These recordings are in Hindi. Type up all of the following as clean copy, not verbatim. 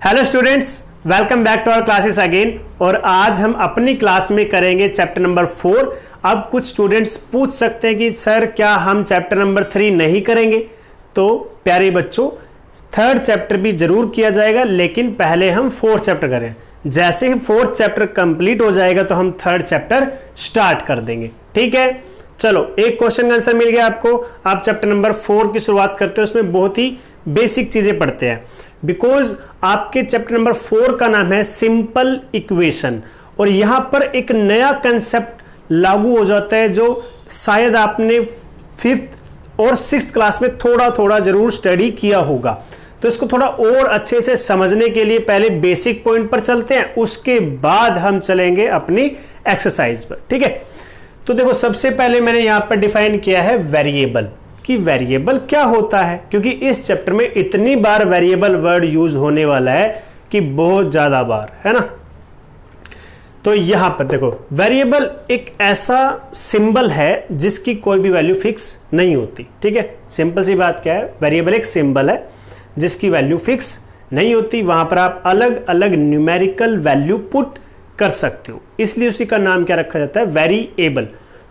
Hello students, welcome back to our classes again. और आज हम अपनी क्लास में करेंगे चैप्टर नंबर 4। अब कुछ स्टूडेंट्स पूछ सकते हैं कि सर क्या हम चैप्टर नंबर 3 नहीं करेंगे? तो प्यारे बच्चों, थर्ड चैप्टर भी जरूर किया जाएगा, लेकिन पहले हम फोर्थ चैप्टर करें। जैसे ही फोर्थ चैप्टर कंप्लीट हो जाएगा तो हम थर्ड चैप्टर स्टार्ट कर देंगे। ठीक है, चलो एक क्वेश्चन का आंसर मिल गया आपको। आप चैप्टर नंबर 4 की शुरुआत करते हैं, उसमें बहुत ही बेसिक चीजें पढ़ते हैं। बिकॉज आपके चैप्टर नंबर 4 का नाम है सिंपल इक्वेशन, और यहां पर एक नया कंसेप्ट लागू हो जाता है जो शायद आपने 5th और 6th क्लास में थोड़ा थोड़ा जरूर स्टडी किया होगा। तो इसको थोड़ा और अच्छे से समझने के लिए पहले बेसिक पॉइंट पर चलते हैं, उसके बाद हम चलेंगे अपनी एक्सरसाइज पर। ठीक है, तो देखो सबसे पहले मैंने यहां पर डिफाइन किया है वेरिएबल, कि वेरिएबल क्या होता है, क्योंकि इस चैप्टर में इतनी बार वेरिएबल वर्ड यूज होने वाला है कि बहुत ज्यादा बार, है ना। तो यहां पर देखो वेरिएबल एक ऐसा सिंबल है जिसकी कोई भी वैल्यू फिक्स नहीं होती। ठीक है, सिंपल सी बात क्या है, वेरिएबल एक सिंबल है जिसकी वैल्यू फिक्स नहीं होती। वहां पर आप अलग अलग न्यूमेरिकल वैल्यू पुट कर सकते हो, इसलिए उसी का नाम क्या रखा जाता है, वेरिएबल।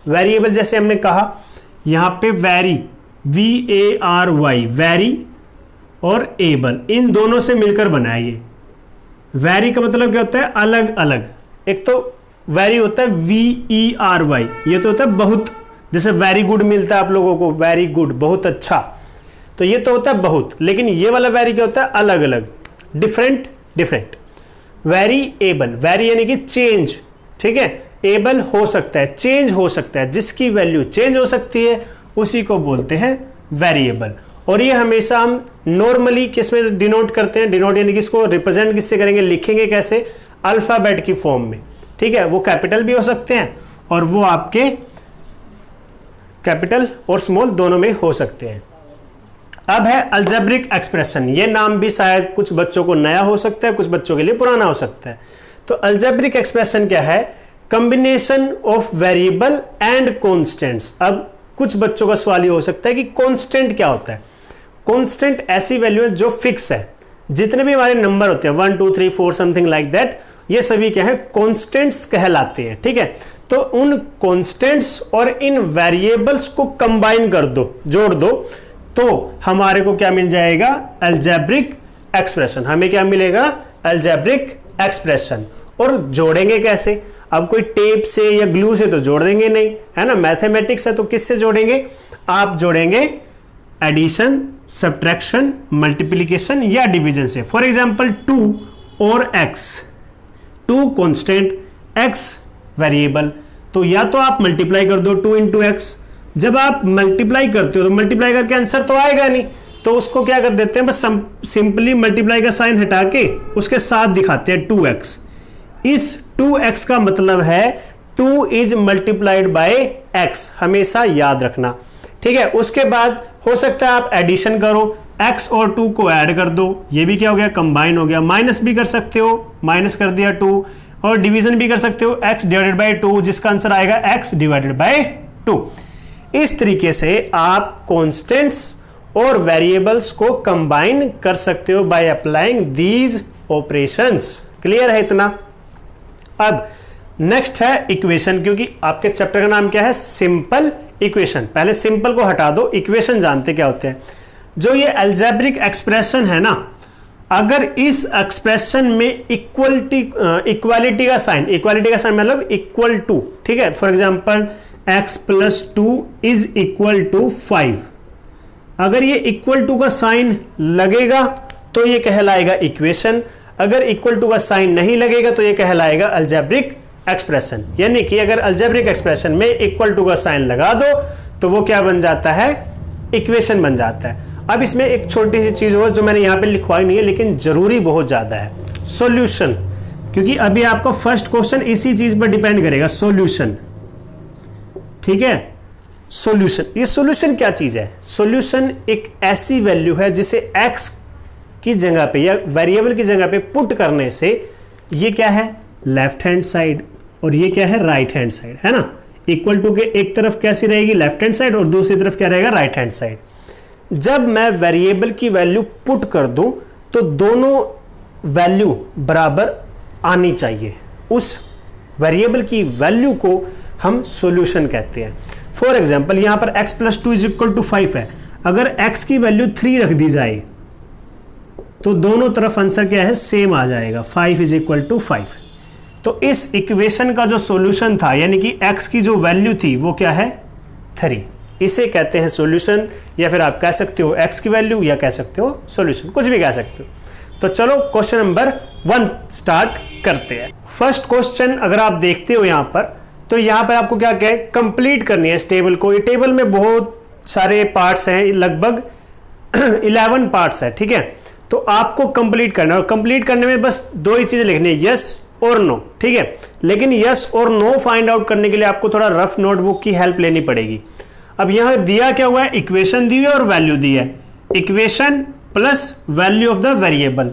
वेरिएबल जैसे हमने कहा यहां पे वेरी, VARY, वेरी और एबल, इन दोनों से मिलकर बना है ये। वेरी का मतलब क्या होता है, अलग अलग। एक तो वेरी होता है VERY, ये तो होता है बहुत, जैसे वेरी गुड मिलता है आप लोगों को, वेरी गुड बहुत अच्छा, तो ये तो होता है बहुत। लेकिन ये वाला वेरी क्या होता है, अलग अलग, डिफरेंट डिफरेंट। वेरिएबल, वेरी यानी कि चेंज, ठीक है, एबल हो सकता है, चेंज हो सकता है, जिसकी वैल्यू चेंज हो सकती है उसी को बोलते हैं वेरिएबल। और ये हमेशा हम नॉर्मली किस में डिनोट करते हैं, डिनोट यानी कि इसको रिप्रेजेंट किससे करेंगे, लिखेंगे कैसे, अल्फाबेट की फॉर्म में। ठीक है, वो कैपिटल भी हो सकते हैं और वो आपके कैपिटल और स्मॉल दोनों में हो सकते हैं। अब है अलजेब्रिक एक्सप्रेशन, ये नाम भी शायद कुछ बच्चों को नया हो सकता है, कुछ बच्चों के लिए पुराना हो सकता है। तो अलजेब्रिक एक्सप्रेशन क्या है, combination of variable and constants. अब कुछ बच्चों का सवाल ये हो सकता है कि कांस्टेंट क्या होता है। कांस्टेंट ऐसी वैल्यू है जो फिक्स है, जितने भी हमारे नंबर होते हैं 1 2 3 4 समथिंग लाइक दैट, ये सभी क्या है, कांस्टेंट्स कहलाते हैं। ठीक है, तो उन कांस्टेंट्स और इन वेरिएबल्स को कंबाइन कर दो, जोड़ दो, तो हमारे को क्या मिल जाएगा, अलजेब्रिक एक्सप्रेशन। हमें क्या मिलेगा, अलजेब्रिक एक्सप्रेशन। और जोड़ेंगे कैसे, अब कोई टेप से या ग्लू से तो जोड़ देंगे नहीं, है ना। मैथमेटिक्स है तो किससे जोड़ेंगे, आप जोड़ेंगे एडिशन, सब्ट्रैक्शन, मल्टीप्लिकेशन या डिवीजन से। फॉर एग्जांपल 2 और x, 2 कांस्टेंट, x वेरिएबल, तो या तो आप मल्टीप्लाई कर दो 2 into x। जब आप मल्टीप्लाई करते हो तो मल्टीप्लाई करके आंसर तो आएगा नहीं, तो उसको क्या कर देते हैं, बस सिंपली मल्टीप्लाई का साइन हटा के उसके साथ दिखाते हैं 2x। इस 2x का मतलब है 2 इज मल्टीप्लाइड बाय x, हमेशा याद रखना। ठीक है, उसके बाद हो सकता है आप एडिशन करो, x और 2 को ऐड कर दो, ये भी क्या हो गया, कंबाइन हो गया। माइनस भी कर सकते हो, माइनस कर दिया 2, और डिवीजन भी कर सकते हो, x डिवाइडेड बाय 2, जिसका आंसर आएगा x डिवाइडेड बाय 2। इस तरीके से आप कॉन्स्टेंट्स और वेरिएबल्स को कंबाइन कर सकते हो by applying these operations. Clear है इतना। अब नेक्स्ट है इक्वेशन, क्योंकि आपके चैप्टर का नाम क्या है, सिंपल इक्वेशन। पहले सिंपल को हटा दो, इक्वेशन जानते क्या होते हैं। जो ये अलजेब्रिक एक्सप्रेशन है ना, अगर इस एक्सप्रेशन में इक्वालिटी का साइन, इक्वालिटी का साइन मतलब इक्वल टू, ठीक है। For example x + 2 is equal to 5, अगर ये इक्वल टू का साइन लगेगा तो ये कहलाएगा इक्वेशन, अगर इक्वल टू का साइन नहीं लगेगा तो ये कहलाएगा अलजेब्रिक एक्सप्रेशन। यानी कि अगर अलजेब्रिक एक्सप्रेशन में इक्वल टू का साइन लगा दो तो वो क्या बन जाता है, इक्वेशन बन जाता है। अब इसमें एक छोटी सी चीज हो जो मैंने यहां पे लिखवाई नहीं है, लेकिन जरूरी बहुत ज्यादा है, सॉल्यूशन। क्योंकि अभी आपका फर्स्ट क्वेश्चन इसी चीज पर डिपेंड करेगा, सॉल्यूशन। ठीक है, सॉल्यूशन, ये सॉल्यूशन क्या चीज है, सॉल्यूशन एक ऐसी वैल्यू है जिसे x की जगह पे या वेरिएबल की जगह पे पुट करने से ये क्या है, लेफ्ट हैंड साइड, और ये क्या है, राइट हैंड साइड, है ना। इक्वल टू के एक तरफ कैसी रहेगी, लेफ्ट हैंड साइड, और दूसरी तरफ क्या रहेगा, राइट हैंड साइड। जब मैं वेरिएबल की वैल्यू पुट कर दूं तो दोनों वैल्यू बराबर आनी चाहिए, उस वेरिएबल की वैल्यू को हम सॉल्यूशन कहते हैं। फॉर एग्जांपल यहाँ पर x plus 2 is equal to 5 है, अगर x की वैल्यू 3 रख दी जाए तो दोनों तरफ आंसर क्या है, सेम आ जाएगा, 5 इज इक्वल टू 5। तो इस इक्वेशन का जो सॉल्यूशन था, यानी कि x की जो वैल्यू थी वो क्या है, 3, इसे कहते हैं सॉल्यूशन, या फिर आप कह सकते हो x की वैल्यू, या कह सकते हो सॉल्यूशन, कुछ भी कह सकते हो। तो चलो क्वेश्चन नंबर 1 स्टार्ट करते हैं। फर्स्ट क्वेश्चन अगर आप देखते हो यहाँ पर, तो यहाँ पर आपको क्या कहे, कंप्लीट करनी है इस टेबल को। ये टेबल में बहुत सारे पार्ट्स हैं, लगभग 11 पार्ट्स है, ठीक है। तो आपको कंप्लीट करना है, और कंप्लीट करने में बस 2 ही चीजें लिखनी है, यस और नो, ठीक है। लेकिन यस और नो फाइंड आउट करने के लिए आपको थोड़ा रफ नोटबुक की हेल्प लेनी पड़ेगी। अब यहाँ दिया क्या हुआ है, इक्वेशन दी है और वैल्यू दी है, equation plus value of the variable.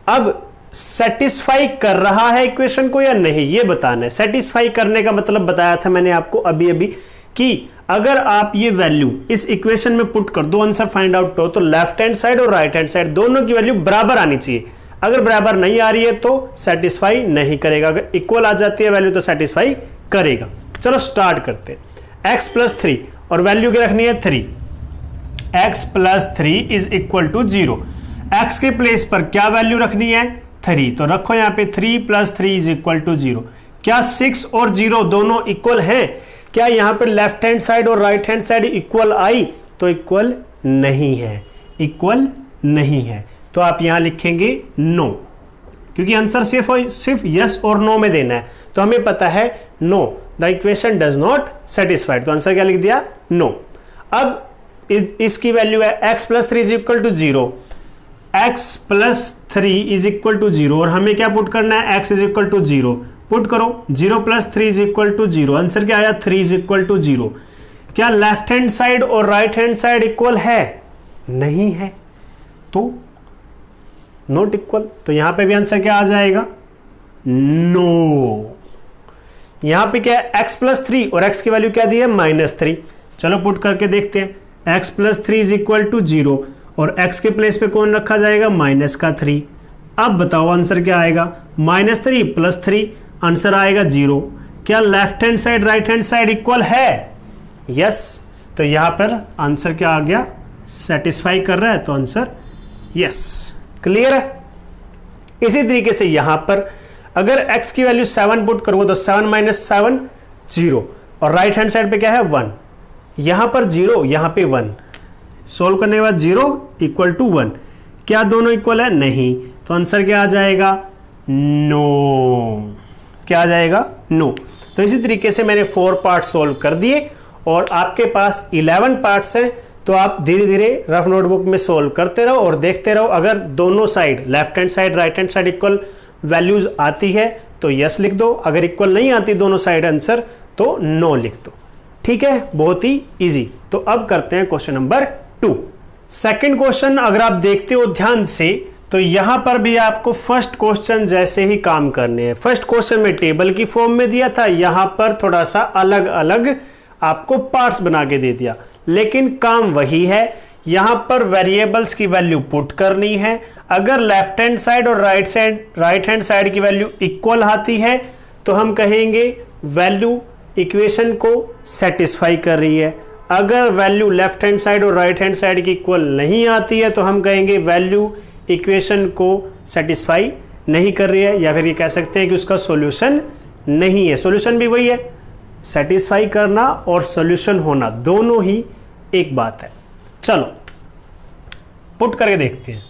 अब सेटिस्फाई कर रहा है इक्वेशन को या नहीं, ये बताना है। सेटिस्फाई करने का मतलब बताया था मैंने आपको अभी अभी, कि अगर आप ये वैल्यू इस इक्वेशन में पुट कर दो, आंसर फाइंड आउट हो, तो लेफ्ट हैंड साइड और राइट हैंड साइड दोनों की वैल्यू बराबर आनी चाहिए। अगर बराबर नहीं आ रही है तो सेटिस्फाई नहीं करेगा, अगर इक्वल आ जाती है वैल्यू तो सेटिस्फाई करेगा। चलो स्टार्ट करते हैं। x प्लस 3 और वैल्यू क्या रखनी है, 3। x plus 3 is equal to 0। x के प्लेस पर क्या वैल्यू रखनी है, 3, तो रखो यहाँ पे 3 प्लस 3 इज इक्वल टू 0। क्या 6 और 0 दोनों इक्वल हैं? क्या यहाँ पे लेफ्ट हैंड साइड और राइट हैंड साइड इक्वल आई? तो इक्वल नहीं है, इक्वल नहीं है। तो आप यहाँ लिखेंगे नो, क्योंकि आंसर सिर्फ यस और नो में देना है। तो हमें पता है no, the equation does not satisfied, तो आंसर क्या लिख दिया, नो। अब इसकी वैल्यू है x plus 3 is equal to 0, x plus 3 is equal to 0, और हमें क्या पुट करना है, x is equal to 0 put करो। 0 plus 3 is equal to 0, answer क्या आया, 3 इज इक्वल टू 0। क्या लेफ्ट हैंड साइड और राइट हैंड साइड इक्वल है? नहीं है, तो नॉट इक्वल। तो यहां पे भी आंसर क्या आ जाएगा, नो। यहां पे क्या है, x प्लस 3 और x की वैल्यू क्या दी है, -3। चलो पुट करके देखते हैं। x plus 3 is equal to 0, और x के प्लेस पे कौन रखा जाएगा, -3। अब बताओ आंसर क्या आएगा, -3 प्लस 3, आंसर आएगा 0। क्या left hand side right hand side equal है? यस। तो यहां पर आंसर क्या आ गया, सेटिस्फाई कर रहा है, तो आंसर यस। क्लियर है? इसी तरीके से यहां पर अगर x की वैल्यू 7 पुट करूंगा तो 7 माइनस 7 0, और राइट हैंड साइड पे क्या है 1, यहां पर 0 यहां पे 1, सोल्व करने के बाद 0 इक्वल टू 1। क्या दोनों इक्वल है? नहीं, तो आंसर क्या आ जाएगा, नो। क्या आ जाएगा, नो। तो इसी तरीके से मैंने 4 पार्ट सोल्व कर दिए, और आपके पास 11 पार्ट्स हैं। तो आप धीरे धीरे रफ नोटबुक में सोल्व करते रहो और देखते रहो। अगर दोनों side left hand side right hand side equal values आती है तो यस लिख दो, अगर इक्वल नहीं आती दोनों साइड आंसर तो नो लिख दो। ठीक है, बहुत ही इजी। तो अब करते हैं क्वेश्चन नंबर 2। सेकंड क्वेश्चन अगर आप देखते हो ध्यान से, तो यहां पर भी आपको फर्स्ट क्वेश्चन जैसे ही काम करने हैं। फर्स्ट क्वेश्चन में टेबल की फॉर्म में दिया था, यहां पर थोड़ा सा अलग अलग आपको पार्ट्स बना के दे दिया, लेकिन काम वही है। यहां पर वेरिएबल्स की वैल्यू पुट करनी है। अगर लेफ्ट हैंड साइड और राइट हैंड साइड की वैल्यू इक्वल आती है तो हम कहेंगे वैल्यू इक्वेशन को सेटिस्फाई कर रही है। अगर वैल्यू लेफ्ट हैंड साइड और राइट हैंड साइड की इक्वल नहीं आती है तो हम कहेंगे वैल्यू इक्वेशन को सेटिस्फाई नहीं कर रही है, या फिर ये कह सकते हैं कि उसका सॉल्यूशन नहीं है। सॉल्यूशन भी वही है, सेटिस्फाई करना और सॉल्यूशन होना दोनों ही एक बात है। चलो पुट करके देखते हैं।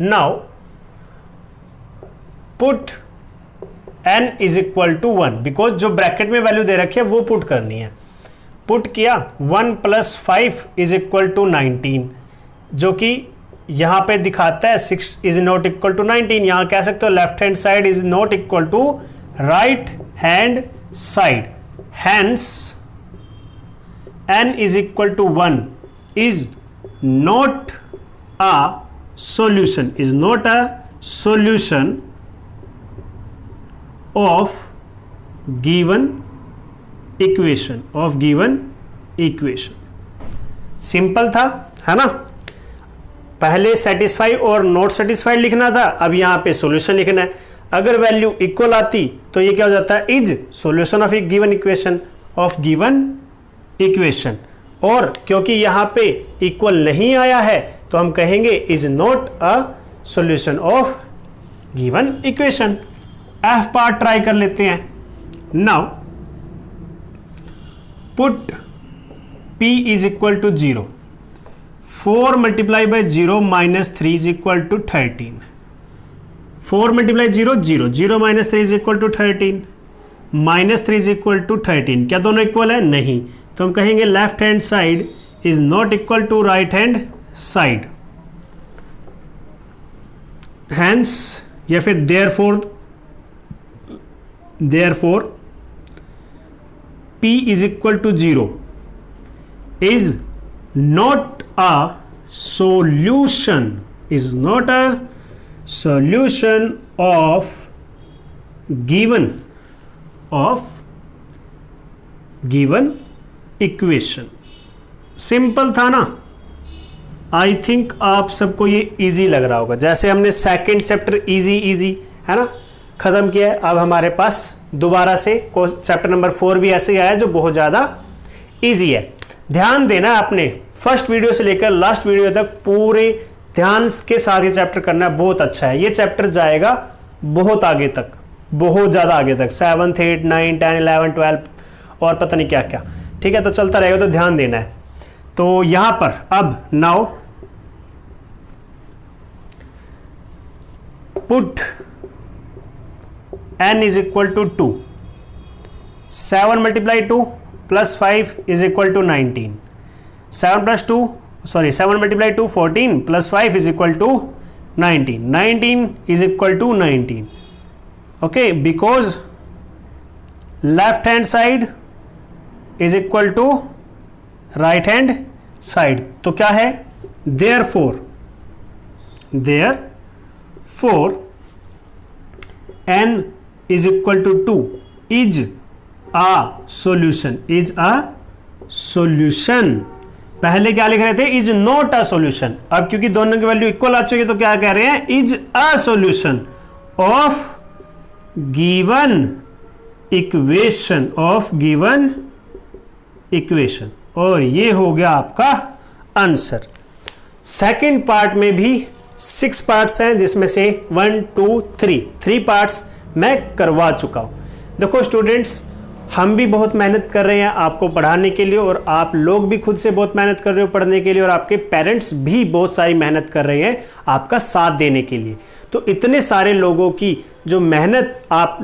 Now put n is equal to 1, because जो ब्रैकेट में वैल्यू दे रखी है वो पुट करनी है। पुट किया 1 प्लस 5 इज इक्वल टू 19, जो कि यहां पे दिखाता है 6 इज नॉट इक्वल टू 19। यहां कह सकते हो left hand side is not equal to right hand side, hence n is equal to 1 is not a solution, is not a solution of given equation, of given equation। Simple था, है ना। पहले सेटिस्फाई और नॉट सेटिस्फाइड लिखना था, अब यहाँ पे सॉल्यूशन लिखना है। अगर वैल्यू इक्वल आती तो ये क्या हो जाता है, is solution of A given equation और क्योंकि यहाँ पे इक्वल नहीं आया है तो हम कहेंगे is not a solution of given equation. F part try कर लेते हैं। Now put p is equal to 0, 4 multiplied by 0 minus 3 is equal to 13, 4 multiplied 0 0, 0 minus 3 is equal to 13, minus 3 is equal to 13, क्या दोनों इक्वल है? नहीं, तो हम कहेंगे left hand side is not equal to right hand side, hence या फिर therefore p is equal to 0 is not a solution of given equation. Simple था ना? आई थिंक आप सबको ये इजी लग रहा होगा। जैसे हमने सेकंड चैप्टर इजी है ना खत्म किया है, अब हमारे पास दोबारा से चैप्टर नंबर 4 भी ऐसे ही आया जो बहुत ज्यादा इजी है। ध्यान देना आपने फर्स्ट वीडियो से लेकर लास्ट वीडियो तक पूरे ध्यान के साथ ये चैप्टर करना बहुत अच्छा है। ये चैप्टर जाएगा बहुत आगे तक, बहुत ज़्यादा आगे तक, 7th 8 9 10 11 12 और पता नहीं क्या क्या। ठीक है, तो चलता रहेगा, तो ध्यान देना है। तो यहां पर अब now put n is equal to 2, 7 multiply 2 plus 5 is equal to 19, 7 multiply 2 14 plus 5 is equal to 19, 19 is equal to 19. Okay, because left hand side is equal to right hand side, तो क्या है? therefore n is equal to 2 is a solution। पहले क्या लिख रहे थे? Is not a solution. अब क्योंकि दोनों की वैल्यू इक्वल आ चुकी है तो क्या कह रहे हैं? Is a solution of given equation और ये हो गया आपका आंसर। सेकंड पार्ट में भी 6 पार्ट्स हैं जिसमें से 1 2 3 पार्ट्स मैं करवा चुका हूं। देखो स्टूडेंट्स, हम भी बहुत मेहनत कर रहे हैं आपको पढ़ाने के लिए और आप लोग भी खुद से बहुत मेहनत कर रहे हो पढ़ने के लिए और आपके पेरेंट्स भी बहुत सारी मेहनत कर रहे हैं आपका साथ देने के लिए। तो इतने सारे लोगों की जो मेहनत आप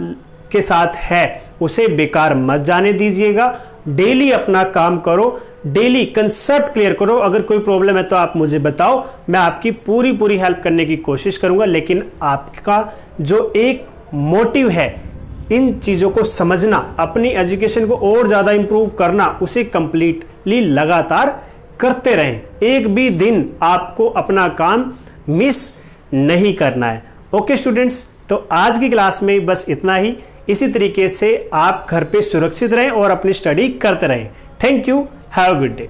के साथ है उसे बेकार मत जाने दीजिएगा। डेली अपना काम करो, डेली कंसेप्ट क्लियर करो। अगर कोई प्रॉब्लम है तो आप मुझे बताओ, मैं आपकी पूरी हेल्प करने की कोशिश करूंगा। लेकिन आपका जो एक मोटिव है इन चीज़ों को समझना, अपनी एजुकेशन को और ज़्यादा इंप्रूव करना, उसे कंप्लीटली लगातार करते रहें। एक भी दिन आपको अपना काम मिस नहीं करना है। ओके स्टूडेंट्स, तो आज की क्लास में बस इतना ही। इसी तरीके से आप घर पे सुरक्षित रहें और अपनी स्टडी करते रहें। Thank you, have a good day.